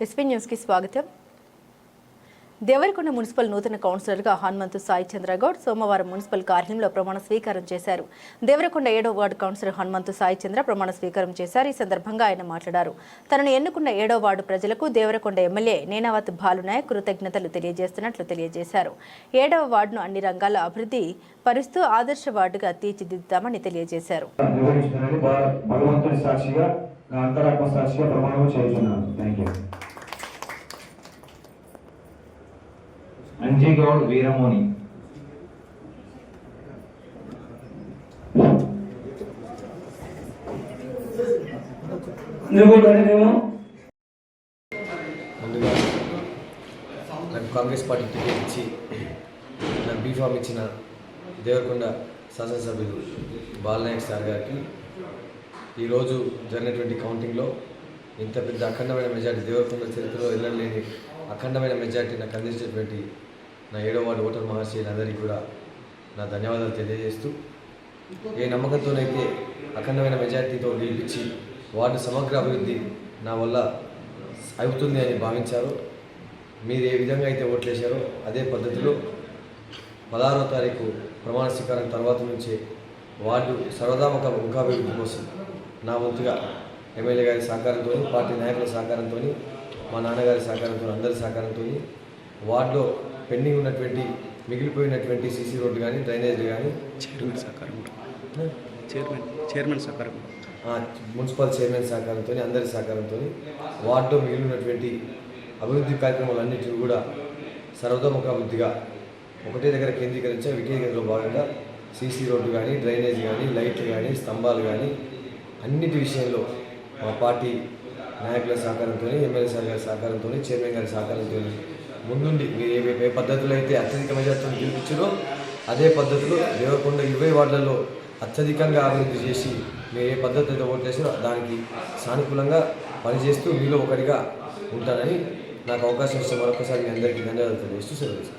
SP news కి స్వాగతం. Devarakonda municipal నూతన కౌన్సిలర్గా హనుమంతు సాయి చంద్రగౌడ్ సోమవారం మున్సిపల్ కార్యాలయంలో ప్రమాణ స్వీకారం చేశారు. దేవరకొండ 7వ వార్డు కౌన్సిలర్ హనుమంతు సాయి చంద్ర ప్రమాణ స్వీకారం చేశారు. ఈ సందర్భంగా ఆయన మాట్లాడారు. తనను ఎన్నుకున్న 7వ వార్డు ప్రజలకు దేవరకొండ ఎమ్మెల్యే నేనావత్ భాలునాయక్ కృతజ్ఞతలు తెలియజేస్తున్నట్లు తెలియజేశారు. 7వ వార్డును అన్ని రంగాల్లో అభివృద్ధి పరుస్తూ ఆదర్శ వార్డుగా తీర్చిదిద్దుతామని తెలియజేశారు. అంజీగౌడ్ వీరమోని ముందుగా నాకు కాంగ్రెస్ పార్టీ టికెట్ ఇచ్చి నాకు బీఫామ్ ఇచ్చిన దేవరకొండ శాసనసభ్యులు బాలనాయక్ సార్ గారికి ఈరోజు జరిగినటువంటి కౌంటింగ్లో ఇంత పెద్ద అఖండమైన మెజార్టీ దేవరకొండ చరిత్రలో వెళ్ళలేని అఖండమైన మెజార్టీ నాకు అందించినటువంటి నా 7వ వార్డు ఓటర్ మహాశయులందరికీ కూడా నా ధన్యవాదాలు తెలియజేస్తూ, ఏ నమ్మకంతోనైతే అఖండమైన మెజార్టీతో గెలిపించి వార్డు సమగ్ర అభివృద్ధి నా వల్ల అవుతుంది అని భావించారో, మీరు ఏ విధంగా అయితే ఓట్లేశారో అదే పద్ధతిలో 16వ తారీఖు ప్రమాణ స్వీకారం తర్వాత నుంచే వార్డు సర్వదామక ముఖాభివృద్ధి కోసం నా వంతుగా ఎమ్మెల్యే గారి సహకారంతో, పార్టీ నాయకుల సహకారంతో, మా నాన్నగారి సహకారంతో, అందరి సహకారంతో వార్డులో పెండింగ్ ఉన్నటువంటి మిగిలిపోయినటువంటి సీసీ రోడ్డు కానీ, డ్రైనేజీలు కానీ, మున్సిపల్ చైర్మన్ సహకారంతో, అందరి సహకారంతో వార్డులో మిగిలినటువంటి అభివృద్ధి కార్యక్రమాలన్నింటినీ కూడా సర్వతోముఖ అభివృద్ధిగా ఒకటే దగ్గర కేంద్రీకరించే వికేంద్రంలో భాగంగా సీసీ రోడ్డు కానీ, డ్రైనేజ్ కానీ, లైట్లు కానీ, స్తంభాలు కానీ అన్నిటి విషయంలో మా పార్టీ నాయకుల సహకారంతో, ఎమ్మెల్యే సార్ గారి సహకారంతో, చైర్మన్ గారి సహకారంతో ముందుండి మీరు ఏ పద్ధతిలో అయితే అత్యధిక మెజార్టీతో గెలిపించారో అదే పద్ధతిలో దేవరకొండ 20 వార్డులలో అత్యధికంగా అభివృద్ధి చేసి మీరు ఏ పద్ధతితో ఓటు చేస్తారో దానికి సానుకూలంగా పనిచేస్తూ మీలో ఒకటిగా ఉంటానని నాకు అవకాశం ఇస్తే మరొకసారి మీ అందరికీ ధన్యవాదాలు తెలియజేస్తూ సెలవు.